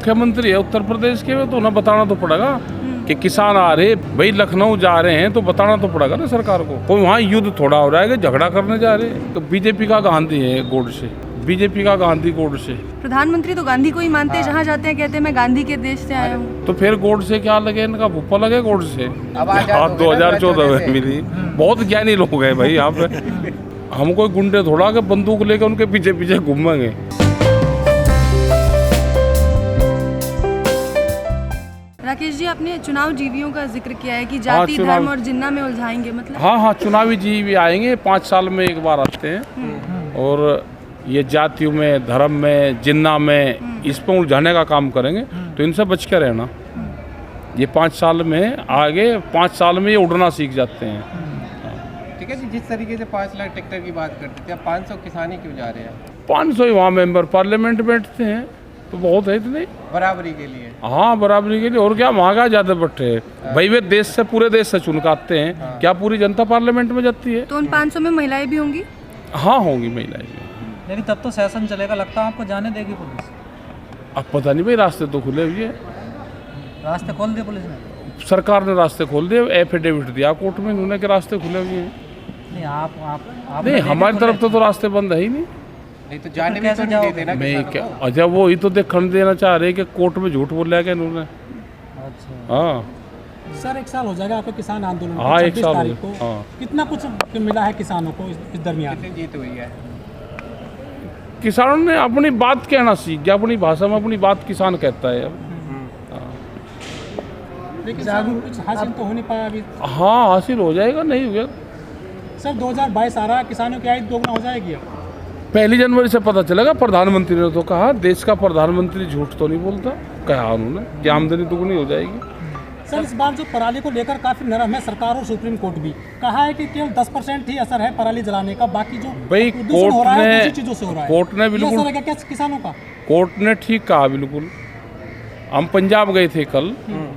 मुख्यमंत्री है उत्तर प्रदेश के, तो उन्हें बताना तो पड़ेगा कि किसान आ रहे भाई, लखनऊ जा रहे हैं तो बताना तो पड़ेगा ना सरकार को। कोई वहाँ युद्ध थोड़ा हो रहा है कि झगड़ा करने जा रहे हैं। तो बीजेपी का गांधी है गोड से, बीजेपी का गांधी गोड से। प्रधानमंत्री तो गांधी को ही मानते हैं, जहाँ जाते हैं कहते हैं मैं गांधी के देश से आया हूँ। तो फिर गोड से क्या लगे, इनका भूपा लगे गोड से। 2014 में मिली, बहुत ज्ञानी लोग हैं भाई यहाँ पे। हम कोई गुंडे थोड़ा के बंदूक लेकर उनके पीछे पीछे घूमेंगे। राकेश जी, आपने चुनाव जीवियों का जिक्र किया है कि जाति धर्म और जिन्ना में उलझाएंगे, मतलब हाँ, चुनावी जीवी आएंगे, 5 साल में एक बार आते हैं और ये जातियों में, धर्म में, जिन्ना में, इस पर उलझाने का काम करेंगे। तो इनसे बच के रहना। ये 5 साल में आगे, 5 साल में ये उड़ना सीख जाते हैं। ठीक है जी, जिस तरीके से 5 लाख ट्रैक्टर की बात करते थे, अब 500 किसान ही क्यों जा रहे हैं? 500 ही वहाँ मेंबर पार्लियामेंट बैठते हैं तो बहुत है इतने, बराबरी के लिए। हाँ, बराबरी के लिए। और क्या महंगा ज़्यादा बैठे हैं भाई, वे देश से, पूरे देश से चुन के आते हैं। क्या पूरी जनता पार्लियामेंट में जाती है? तो उन 500 में महिलाएं भी होंगी? हाँ, होंगी महिलाएं भी। लेकिन तब तो सेशन चलेगा, लगता है आपको जाने देगी पुलिस? अब पता नहीं भाई, रास्ते तो खुले हुए हैं। रास्ते खोल दिए पुलिस ने? सरकार ने रास्ते खोल दिए, एफिडेविट दिया कोर्ट में उन्होंने के रास्ते खुले हुए हैं। नहीं, आप नहीं, हमारी तरफ तो रास्ते बंद है ही नहीं। नहीं तो जाने भी तो नहीं देते ना मैं किसानों क्या, को। अच्छा वो ही तो देखने देना चाह रहे कि कोर्ट में झूठ बोल लिया क्या इन्होंने। अच्छा, हाँ सर, 1 साल हो जाएगा आपके किसान आंदोलन को, हाँ, 1 26 साल तारीख को। हाँ। कितना कुछ मिला है किसानों को इस दरमियान? कितनी जीत हुई है? किसानों ने अपनी बात कहना सीख गया, अपनी भाषा में अपनी बात किसान कहता है अब। लेकिन सर, कुछ हासिल तो हो नहीं पाया अभी। हाँ, हासिल हो जाएगा, नहीं हो गया। सर 2022 आ रहा है, किसानों की आय दोगुना हो जाएगी अब। 1 जनवरी से पता चलेगा। प्रधानमंत्री ने तो कहा, देश का प्रधानमंत्री झूठ तो नहीं बोलता, कहा उन्होंने कि आमदनी दुगनी हो जाएगी। सर, इस बार जो पराली को लेकर काफी नरम है सरकार और सुप्रीम कोर्ट भी, कहा है कि केवल 10% ही असर है पराली जलाने का, बाकी जो भाई प्रदूषण हो रहा है कोर्ट दूसरी चीजों से हो रहा है। कोर्ट ने ये बिल्कुल, असर है क्या किसानों का? कोर्ट ने ठीक कहा बिल्कुल। हम पंजाब गए थे कल,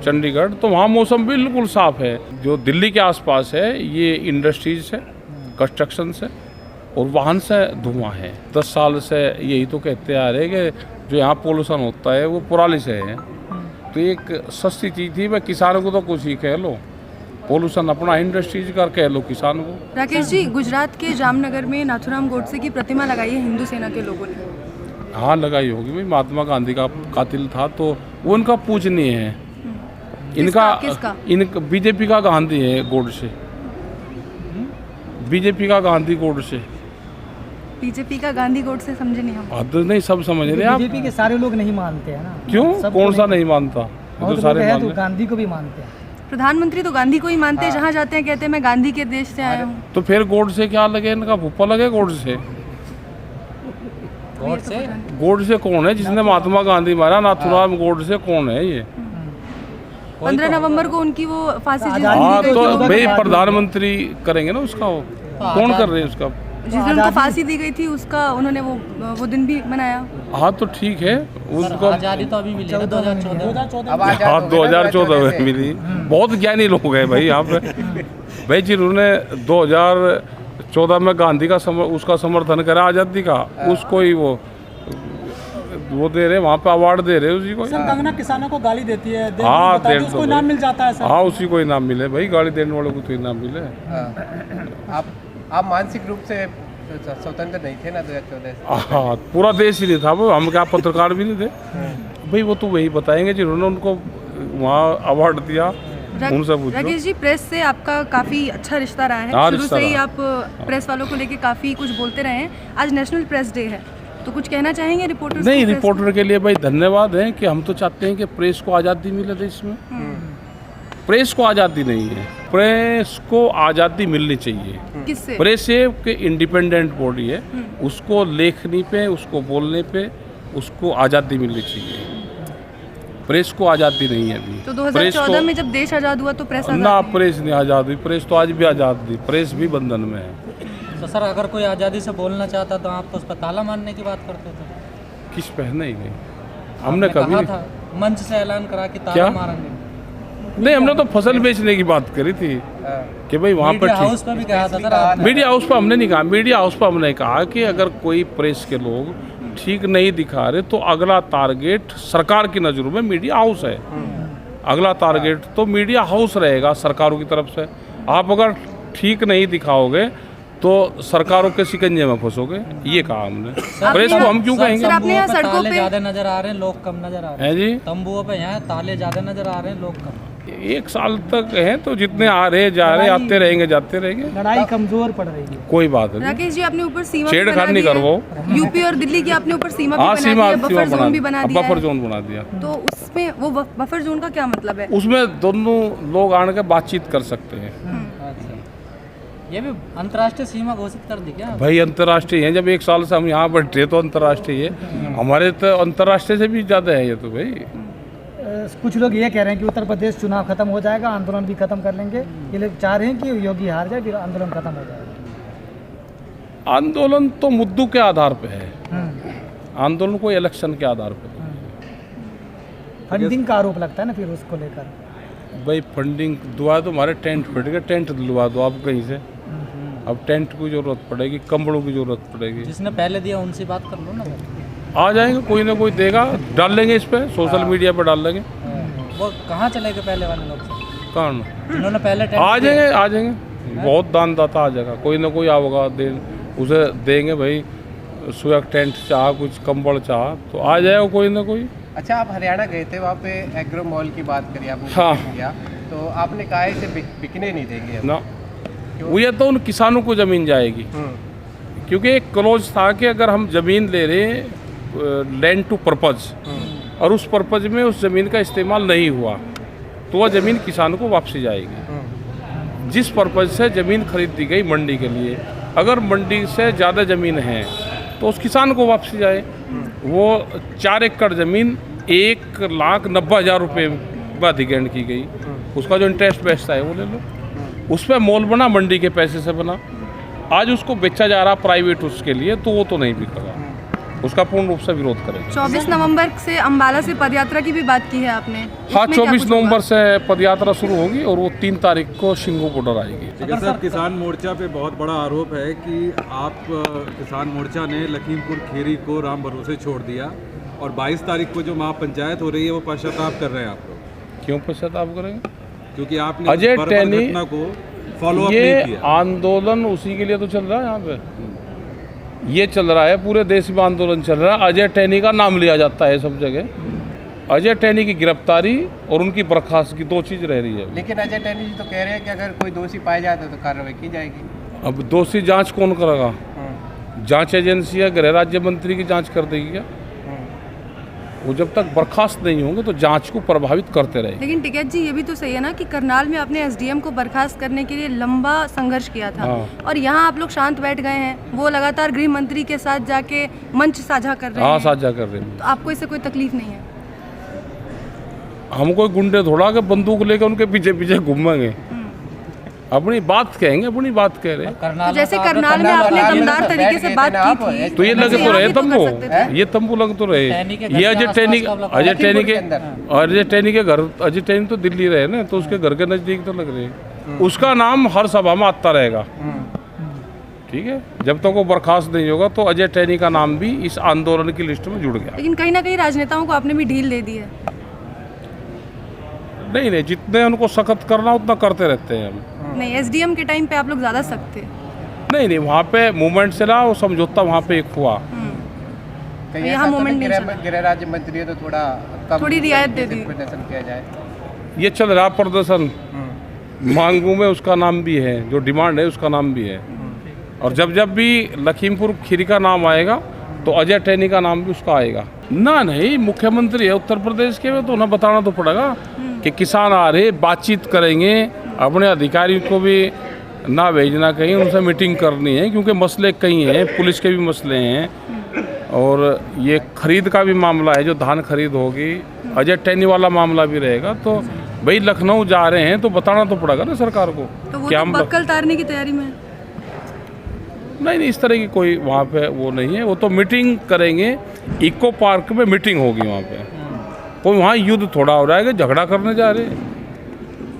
चंडीगढ़, तो वहाँ मौसम बिल्कुल साफ है। जो दिल्ली के आसपास है ये इंडस्ट्रीज है, कंस्ट्रक्शन है और वाहन से धुआं है। 10 साल से यही तो कहते आ रहे कि जो यहाँ पोल्यूशन होता है वो पराली से है। तो एक सस्ती चीज़ थी, भाई किसानों को तो कुछ ही कह लो, पोल्यूशन अपना इंडस्ट्रीज कर कह लो किसान को। राकेश जी, गुजरात के जामनगर में नाथुराम गोडसे की प्रतिमा लगाई है हिंदू सेना के लोगों ने। हाँ, लगाई होगी भाई, महात्मा गांधी का कातिल था तो वो उनका पूजनीय है। किसका? इनका बीजेपी का गांधी है गोड से, बीजेपी का गांधी गोड से। बीजेपी का गांधी गोडसे समझे नहीं हम। हद नहीं, सब समझ रहे आप। बीजेपी के सारे लोग नहीं मानते हैं ना। क्यों? कौन सा नहीं मानता? और तो सारे मान तो रहे। गांधी को भी मानते हैं। प्रधानमंत्री तो गांधी को ही मानते हैं, जहाँ जाते हैं कहते हैं मैं गांधी के देश से आया हूँ। तो फिर गोड से क्या लगे, इनका भूपा लगे गोड से। गोड से कौन है जिसने महात्मा गांधी मारा? नाथुराम गोड से कौन है ये? 15 नवंबर को उनकी वो फांसी जिस हाँ, दिन तो भाई प्रधानमंत्री करेंगे ना उसका, वो कौन कर रहे हैं उसका? जिस दिन उनको फांसी दी गई थी उसका उन्होंने वो दिन भी मनाया। हाँ, तो ठीक है उसको। आजादी तो अभी मिली है 2014। अब आजाद हाँ, हो गए 2014 में मिली। बहुत ज्ञानी लोग हैं भाई यहाँ पे। भाई जिन्होंने 2014 में गांधी का उसका समर्थन करा, आज़ादी का, उसको ही वो दे रहे, वहाँ पे अवार्ड दे रहे उसी को। सर, कंगना किसानों को गाली देती है, हाँ, बताती है, दे उसको दो इनाम मिल जाता है सर। हाँ, उसी को इनाम मिले भाई, गाली देने वाले को तो इनाम मिले। आप मानसिक रूप से स्वतंत्र नहीं थे ना 2014 से? हाँ, पूरा देश ही नहीं था वो, हम क्या पत्रकार भी नहीं थे भाई। वो तो वही बताएंगे जिन्होंने उनको वहाँ अवार्ड दिया, उनसे पूछो। राकेश जी, प्रेस से आपका काफी अच्छा रिश्ता रहा है। हाँ, शुरू रिश्ता से ही रहा। आप प्रेस वालों को लेके काफी कुछ बोलते रहे हैं। आज नेशनल प्रेस डे है, तो कुछ कहना चाहेंगे रिपोर्टर्स को? नहीं, प्रेस रिपोर्टर के लिए भाई धन्यवाद है कि हम तो चाहते हैं कि प्रेस को आज़ादी मिले देश में। प्रेस को आज़ादी नहीं है, प्रेस को आज़ादी मिलनी चाहिए। को? किससे? प्रेस एक इंडिपेंडेंट बॉडी है, उसको लेखनी पे, उसको बोलने पे, उसको आज़ादी मिलनी चाहिए। प्रेस को आज़ादी नहीं है अभी। तो 2014 में जब देश आज़ाद हुआ तो प्रेस आज़ाद ना, नहीं? प्रेस नहीं आज़ाद हुई, प्रेस तो आज भी आज़ाद थी, प्रेस भी बंधन में है। तो सर, अगर कोई आज़ादी से बोलना चाहता तो आप तो उस पर ताला मारने की बात करते थे। किस पहने ही नहीं, हमने आपने कभी कहा नहीं। था, मंच से ऐलान करा कि ताला क्या? मारेंगे। नहीं, हमने तो फसल बेचने की बात करी थी कि भाई वहाँ पर मीडिया हाउस पर भी कहा था सर आपने। मीडिया हाउस पर हमने नहीं कहा। मीडिया हाउस पर हमने कहा कि अगर कोई प्रेस के लोग ठीक नहीं दिखा रहे तो अगला टारगेट सरकार की नज़रों में मीडिया हाउस है। अगला टारगेट तो मीडिया हाउस रहेगा सरकारों की तरफ से। आप अगर ठीक नहीं दिखाओगे तो सरकारों के शिकंजे में फंसोगे, ये कहा हमने। प्रेस को हम क्यों कहेंगे? सर, आपने यहाँ तंबुओं पे सड़कों ताले पे- ज्यादा नजर आ रहे हैं, लोग कम नजर आ रहे है जी, हैं। तंबुओं पे यहाँ ताले ज्यादा नजर आ रहे हैं, लोग कम। 1 साल तक हैं तो जितने आ रहे जा रहे आते रहेंगे जाते रहेंगे, लड़ाई कमजोर पड़ रही है। कोई बात नहीं। राकेश जी, आपने ऊपर सीमा भी छेड़खानी बना दी है। करवाओ। यूपी और दिल्ली की आपने ऊपर सीमा भी हाँ, बना दी सीमा है, बफर जोन भी बना दिया बफर है। जोन बना दिया। तो उसमें वो बफर जोन का क्या मतलब है? उसमें दोनों लोग आने के बातचीत कर सकते हैं। अच्छा, ये भी अंतर्राष्ट्रीय सीमा घोषित कर दी क्या? भाई अंतर्राष्ट्रीय है, जब 1 साल से हम यहाँ बैठे तो अंतर्राष्ट्रीय है। हमारे तो अंतर्राष्ट्रीय से भी ज़्यादा है ये तो भाई। कुछ लोग ये कह रहे हैं कि उत्तर प्रदेश चुनाव खत्म हो जाएगा, आंदोलन भी खत्म कर लेंगे। ये लोग चाह रहे हैं कि योगी हार जाए फिर आंदोलन खत्म हो जाएगा। आंदोलन तो मुद्दों के आधार पे है, आंदोलन कोई इलेक्शन के आधार पे नहीं। फंडिंग का आरोप लगता है ना फिर उसको लेकर। भाई फंडिंग दुआ तो हमारे टेंट फट गए, टेंट दिलवा दो आप कहीं से। अब टेंट की ज़रूरत पड़ेगी, कंबलों की ज़रूरत पड़ेगी। जिसने पहले दिया उनसे बात कर लो ना। आ जाएंगे, कोई ना कोई देगा, डाल लेंगे इस पर, सोशल मीडिया पर डाल लेंगे। वो कहाँ चले गए पहले वाले लोग? कौन? जिन्होंने पहले टेंट आ दिया? जाएंगे, आ जाएंगे, बहुत दानदाता आ जाएगा, कोई ना कोई आओगा, उसे देंगे भाई। सुबह टेंट चाह, कुछ कंबल चाह तो आ जाएगा कोई ना कोई। अच्छा, आप हरियाणा गए थे, वहाँ पे एग्रो मॉल की बात करी आपने। हाँ। किया तो आपने कहा इसे बिकने नहीं देंगे हम। ना, वो ये तो उन किसानों को ज़मीन जाएगी, क्योंकि एक क्लोज था कि अगर हम ज़मीन ले रहे हैं लैंड टू पर्पज़ और उस पर्पज़ में उस ज़मीन का इस्तेमाल नहीं हुआ तो वह ज़मीन किसानों को वापसी जाएगी। जिस पर्पज़ से ज़मीन खरीदी गई मंडी के लिए, अगर मंडी से ज़्यादा ज़मीन है तो उस किसान को वापसी जाए। वो 4 एकड़ ज़मीन 1,90,000 रुपये में अधिग्रहण की गई, उसका जो इंटरेस्ट बेचता है वो ले लो। उस पर मॉल बना, मंडी के पैसे से बना, आज उसको बेचा जा रहा प्राइवेट उसके लिए, तो वो तो नहीं बिकेगा, उसका पूर्ण रूप से विरोध करेंगे। 24 नवंबर से अम्बाला से पदयात्रा की भी बात की है आपने। हाँ, उसमें क्या 24 कुछ होगा? नवंबर से पदयात्रा शुरू होगी और वो 3 तारीख को शिंगो बॉर्डर आएगी। ठीक है सर, किसान मोर्चा पे बहुत बड़ा आरोप है कि आप किसान मोर्चा ने लखीमपुर खीरी को राम भरोसे छोड़ दिया और 22 तारीख को जो महापंचायत हो रही है वो पश्चाताप कर रहे हैं आप लोग। क्यों पश्चाताप करेंगे? क्योंकि आपने अजय बर्बर टैनी, घटना को फॉलो अप नहीं ये किया। आंदोलन उसी के लिए तो चल रहा है, यहाँ पे ये चल रहा है, पूरे देश में आंदोलन चल रहा है। अजय टैनी का नाम लिया जाता है सब जगह। अजय टैनी की गिरफ्तारी और उनकी बर्खास्त की 2 चीज़ रह रही है। लेकिन अजय टैनी जी तो कह रहे हैं कि अगर कोई दोषी पाया जाता है तो कार्रवाई की जाएगी। अब दोषी जांच कौन करेगा? जांच एजेंसी है, गृह राज्य मंत्री की जांच कर देगी क्या? वो जब तक बर्खास्त नहीं होंगे तो जांच को प्रभावित करते रहेंगे। लेकिन टिकैत जी, ये भी तो सही है ना कि करनाल में आपने एसडीएम को बर्खास्त करने के लिए लंबा संघर्ष किया था। हाँ। और यहाँ आप लोग शांत बैठ गए हैं, वो लगातार गृह मंत्री के साथ जाके मंच साझा कर रहे हाँ, हैं। साझा कर रहे हैं। तो आपको इससे कोई तकलीफ नहीं है? हम कोई गुंडे थोड़ा के बंदूक लेकर उनके पीछे पीछे घूमेंगे, अपनी बात कहेंगे, अपनी बात कह रहे हैं। तो जैसे करनाल में आपने दमदार तरीके से बात की थी, तो ये लगे तो यहाँ रहे भी तो तंबू, कर सकते थे। ये तंबू लग तो रहे। टैनी के घर ये के अजय आसपास टैनी, का लगा। अजय टैनी के, लखीमपुर अजय टैनी के घर, अजय टैनी तो दिल्ली रहे ना, तो उसके घर के नज़दीक तो लग रहे हैं। उसका नाम हर सभा में आता रहेगा, ठीक है। जब तक वो बर्खास्त नहीं होगा तो अजय टैनी का नाम भी इस आंदोलन की लिस्ट में जुड़ गया। लेकिन कहीं ना कहीं राजनेताओं को आपने भी ढील दे दी है। नहीं नहीं, जितने उनको सख्त करना उतना करते रहते हैं हम। नहीं, एसडीएम के टाइम पे आप लोग ज़्यादा सख्त थे। नहीं नहीं, वहाँ पे मूवमेंट चला, वो समझौता वहाँ पे एक हुआ। कहीं यहाँ ऐसा तो moment नहीं, नहीं चला। गृह राज्य मंत्री है तो थोड़ा कम थोड़ी रियायत दे दी। प्रदर्शन किया जाए। ये चल रहा प्रदर्शन, मांगू में उसका नाम भी है, जो डिमांड है उसका नाम भी है। और जब जब भी लखीमपुर खीरी का नाम आएगा तो अजय टैनी का नाम भी उसका आएगा। ना नहीं, मुख्यमंत्री है उत्तर प्रदेश के, तो उन्हें बताना तो पड़ेगा कि किसान आ रहे, बातचीत करेंगे, अपने अधिकारी को भी ना भेजना कहीं, उनसे मीटिंग करनी है, क्योंकि मसले कई हैं, पुलिस के भी मसले हैं और ये खरीद का भी मामला है, जो धान खरीद होगी, अजय टैनी वाला मामला भी रहेगा। तो भाई लखनऊ जा रहे हैं तो बताना तो पड़ेगा ना सरकार को। तो वो क्या तो हम बक्कल तारने की तैयारी में है। नहीं, इस तरह की कोई वहाँ पे वो नहीं है। वो तो मीटिंग करेंगे, इको पार्क में मीटिंग होगी वहाँ पे। कोई वहाँ युद्ध थोड़ा हो रहा है कि झगड़ा करने जा रहे हैं,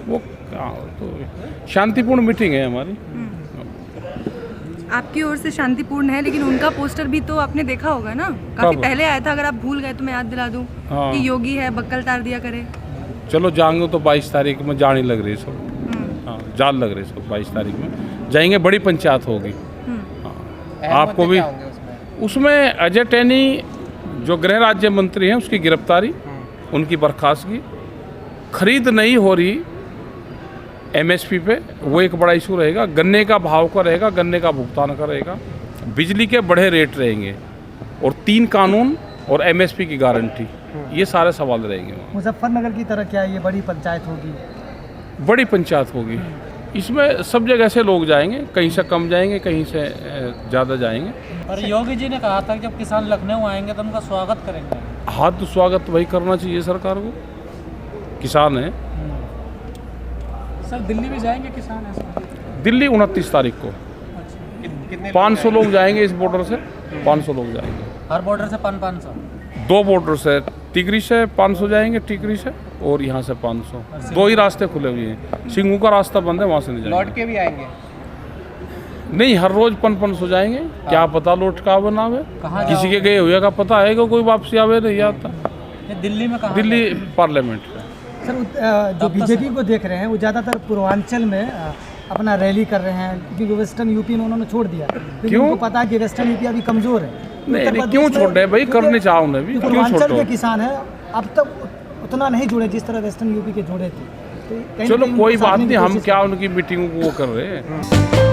वो क्या, तो शांतिपूर्ण मीटिंग है हमारी। आपकी ओर से शांतिपूर्ण है, लेकिन उनका पोस्टर भी तो आपने देखा होगा ना, काफी कब? पहले आया था। अगर आप भूल गए तो मैं याद दिला दूं हाँ। कि योगी है बक्कल तार दिया करे। चलो जाएंगे तो 22 तारीख में जाने लग रही है सब। हम्म, हाँ जान लग रही है सब 22 तारीख में जाएंगे, बड़ी पंचायत होगी। हम्म, अहम आपको मुद्दे भी क्या होंगे उसमें? उसमें अजय टैनी जो गृह राज्य मंत्री हैं उसकी गिरफ्तारी, उनकी बर्खास्तगी, खरीद नहीं हो रही एमएसपी पे, वो एक बड़ा इशू रहेगा। गन्ने का भाव का रहेगा, गन्ने का भुगतान का रहेगा, बिजली के बढ़े रेट रहेंगे, और 3 कानून और एमएसपी की गारंटी, ये सारे सवाल रहेंगे। मुजफ्फरनगर की तरह क्या ये बड़ी पंचायत होगी? बड़ी पंचायत होगी, इसमें सब जगह से लोग जाएंगे, कहीं से कम जाएंगे, कहीं से ज़्यादा जाएंगे। पर योगी जी ने कहा था कि जब किसान लखनऊ आएंगे तो उनका स्वागत करेंगे। हाँ तो स्वागत वही करना चाहिए सरकार को, किसान है। सर दिल्ली भी जाएंगे किसान ऐसा? दिल्ली 29 तारीख को कितने 500 लोग जाएंगे इस बॉर्डर से, 500 लोग जाएंगे। हर बॉर्डर से 500। 2 बॉर्डर से, टिकरी से 500 जाएंगे, टिकरी से, और यहाँ से 500। 2 ही रास्ते खुले हुए हैं, सिंगू का रास्ता बंद है, वहाँ से नहीं लौट जाएंगे। के भी आएंगे? नहीं, हर रोज 500 जाएंगे, क्या पता लौट का बनावे, कहाँ किसी के गए हुए का पता है कि कोई वापसी आवे नहीं आता। ये दिल्ली में कहा दिल्ली पार्लियामेंट में। सर जो बीजेपी को देख रहे हैं वो ज़्यादातर पूर्वांचल में अपना रैली कर रहे हैं, क्योंकि वेस्टर्न यूपी में उन्होंने छोड़ दिया, क्योंकि क्यों? उनको पता है कि वेस्टर्न यूपी अभी कमज़ोर है। नहीं, क्यों छोड़ रहे भाई, करने चाहो उन्हें भी, क्यों पूर्वांचल छोड़ो? के किसान हैं, अब तक उतना नहीं जुड़े जिस तरह वेस्टर्न यूपी के जुड़े थे। तो कहीं ना चलो कहीं कोई उनको बात साधने की नहीं, हम कोशिश क्या उनकी मीटिंग को वो कर रहे हैं।